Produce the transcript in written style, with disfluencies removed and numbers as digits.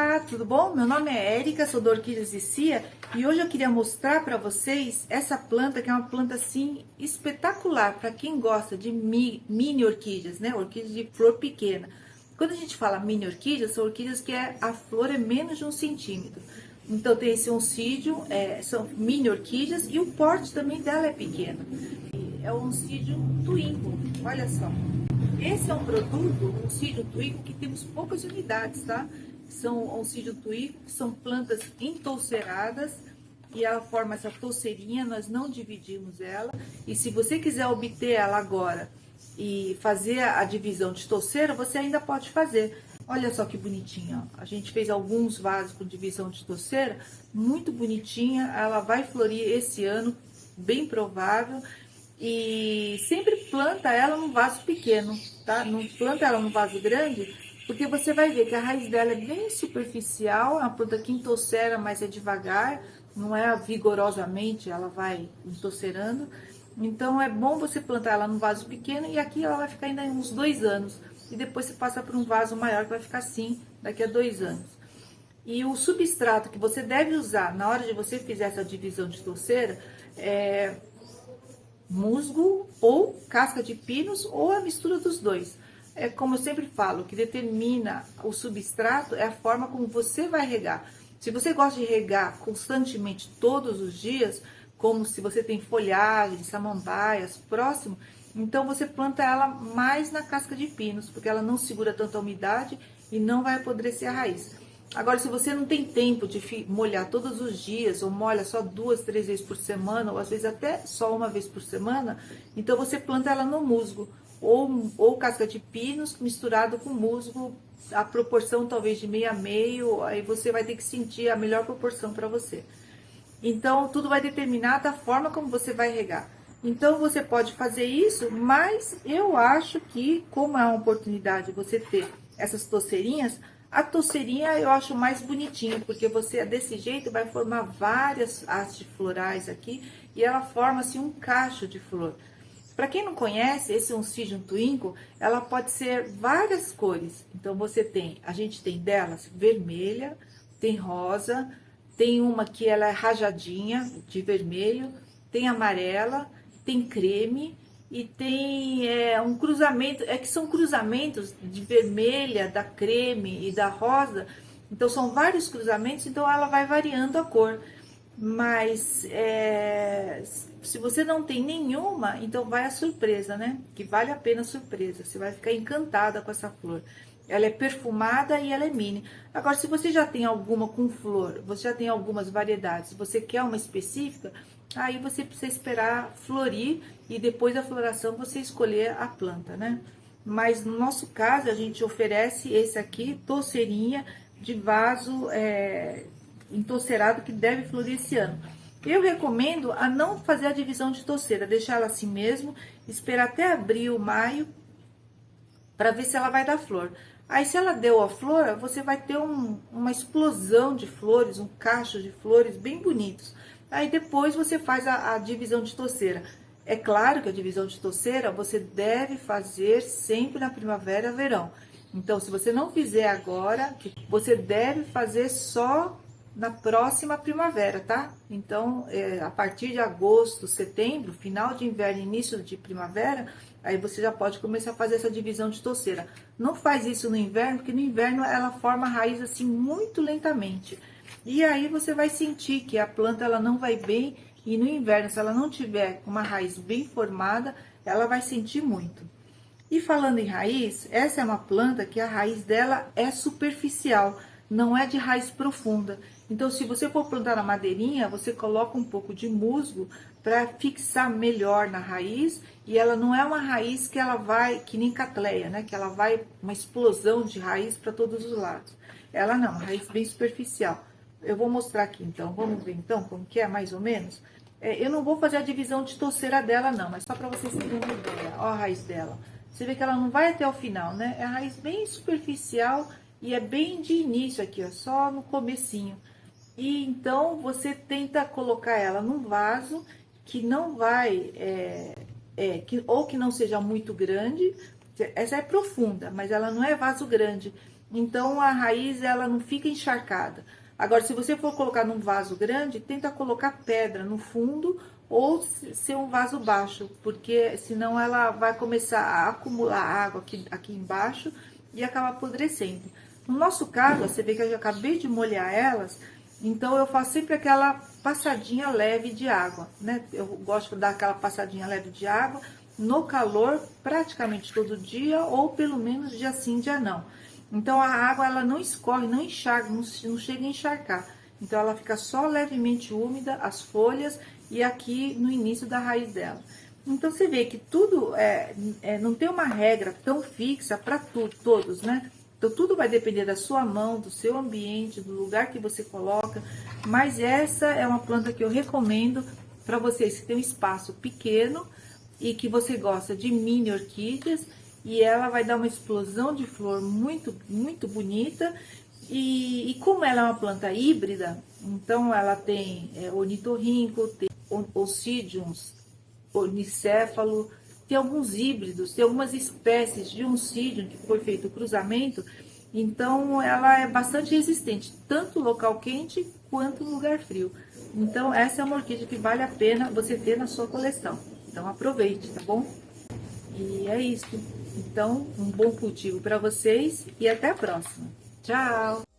Olá, tudo bom? Meu nome é Érica, sou do Orquídeas de Cia e hoje eu queria mostrar para vocês essa planta que é uma planta assim espetacular para quem gosta de mini orquídeas, né? Orquídeas de flor pequena. Quando a gente fala mini orquídeas, são orquídeas que a flor é menos de 1 centímetro. Então tem esse oncídio, são mini orquídeas e o porte também dela é pequeno. É o oncídio twinkle, olha só. Esse é um produto, um oncídio twinkle, que temos poucas unidades, tá? São oncídio twinkle, que são plantas entouceradas e ela forma essa touceirinha, nós não dividimos ela. E se você quiser obter ela agora e fazer a divisão de touceira, você ainda pode fazer. Olha só que bonitinha, ó. A gente fez alguns vasos com divisão de touceira, muito bonitinha, ela vai florir esse ano, bem provável. E sempre planta ela num vaso pequeno, tá? Não planta ela num vaso grande, porque você vai ver que a raiz dela é bem superficial, é uma planta que entoucera, mas é devagar, não é vigorosamente, ela vai entoucerando. Então é bom você plantar ela num vaso pequeno e aqui ela vai ficar ainda uns 2 anos. E depois você passa para um vaso maior que vai ficar assim daqui a 2 anos. E o substrato que você deve usar na hora de você fizer essa divisão de touceira é musgo ou casca de pinos ou a mistura dos dois. É como eu sempre falo, o que determina o substrato é a forma como você vai regar. Se você gosta de regar constantemente todos os dias, como se você tem folhagem, samambaias próximo, então você planta ela mais na casca de pinos, porque ela não segura tanta umidade e não vai apodrecer a raiz. Agora, se você não tem tempo de molhar todos os dias, ou molha só 2, 3 vezes por semana, ou às vezes até só uma vez por semana, então você planta ela no musgo, ou casca de pinos misturado com musgo, a proporção talvez de meio a meio, aí você vai ter que sentir a melhor proporção para você. Então, tudo vai determinar da forma como você vai regar. Então, você pode fazer isso, mas eu acho que, como é uma oportunidade você ter essas touceirinhas, a touceirinha eu acho mais bonitinha, porque você, desse jeito, vai formar várias hastes florais aqui, e ela forma, assim, um cacho de flor. Para quem não conhece, esse Oncidium twinkle, ela pode ser várias cores. Então, a gente tem delas vermelha, tem rosa, tem uma que ela é rajadinha de vermelho, tem amarela, tem creme e tem um cruzamento, que são cruzamentos de vermelha, da creme e da rosa. Então são vários cruzamentos, então ela vai variando a cor. Mas se você não tem nenhuma, então vai a surpresa, né? Que vale a pena a surpresa. Você vai ficar encantada com essa flor. Ela é perfumada e ela é mini. Agora, se você já tem alguma com flor, você já tem algumas variedades, você quer uma específica, aí você precisa esperar florir e depois da floração você escolher a planta, né? Mas no nosso caso, a gente oferece esse aqui, touceirinha de vaso entoucerado, que deve florir esse ano. Eu recomendo a não fazer a divisão de touceira, deixar ela assim mesmo, esperar até abril, maio, para ver se ela vai dar flor. Aí, se ela deu a flor, você vai ter uma explosão de flores, um cacho de flores bem bonitos. Aí, depois você faz a divisão de touceira. É claro que a divisão de touceira você deve fazer sempre na primavera e verão. Então, se você não fizer agora, você deve fazer só na próxima primavera, tá? Então, a partir de agosto, setembro, final de inverno, início de primavera, aí você já pode começar a fazer essa divisão de touceira. Não faz isso no inverno, porque no inverno ela forma a raiz assim muito lentamente. E aí você vai sentir que a planta ela não vai bem, e no inverno, se ela não tiver uma raiz bem formada, ela vai sentir muito. E falando em raiz, essa é uma planta que a raiz dela é superficial, não é de raiz profunda. Então, se você for plantar na madeirinha, você coloca um pouco de musgo para fixar melhor na raiz, e ela não é uma raiz que ela vai, que nem catleia, né? Que ela vai uma explosão de raiz para todos os lados. Ela não, uma raiz bem superficial. Eu vou mostrar aqui então, vamos ver então como que é mais ou menos. Eu não vou fazer a divisão de touceira dela não, mas só para vocês terem uma ideia. Ó a raiz dela. Você vê que ela não vai até o final, né? É a raiz bem superficial e é bem de início aqui, ó, só no comecinho. E então você tenta colocar ela num vaso que não vai, ou que não seja muito grande. Essa é profunda, mas ela não é vaso grande. então a raiz ela não fica encharcada. Agora, se você for colocar num vaso grande, tenta colocar pedra no fundo ou ser um vaso baixo, porque senão ela vai começar a acumular água aqui embaixo e acabar apodrecendo. No nosso caso, você vê que eu já acabei de molhar elas, então eu faço sempre aquela passadinha leve de água, né? Eu gosto de dar aquela passadinha leve de água no calor praticamente todo dia, ou pelo menos dia sim, dia não. Então a água ela não escorre, não encharca, não chega a encharcar. Então ela fica só levemente úmida, as folhas e aqui no início da raiz dela. Então você vê que tudo não tem uma regra tão fixa para todos, né? Então tudo vai depender da sua mão, do seu ambiente, do lugar que você coloca. Mas essa é uma planta que eu recomendo para vocês que tem um espaço pequeno e que você gosta de mini orquídeas, e ela vai dar uma explosão de flor muito, muito bonita. E como ela é uma planta híbrida, então ela tem ornitorrinco, tem oncidiums, ornicéfalo, tem alguns híbridos, tem algumas espécies de oncidium que foi feito o cruzamento, então ela é bastante resistente, tanto no local quente quanto no lugar frio. Então essa é uma orquídea que vale a pena você ter na sua coleção. Então aproveite, tá bom? E é isso. Então, um bom cultivo para vocês e até a próxima. Tchau!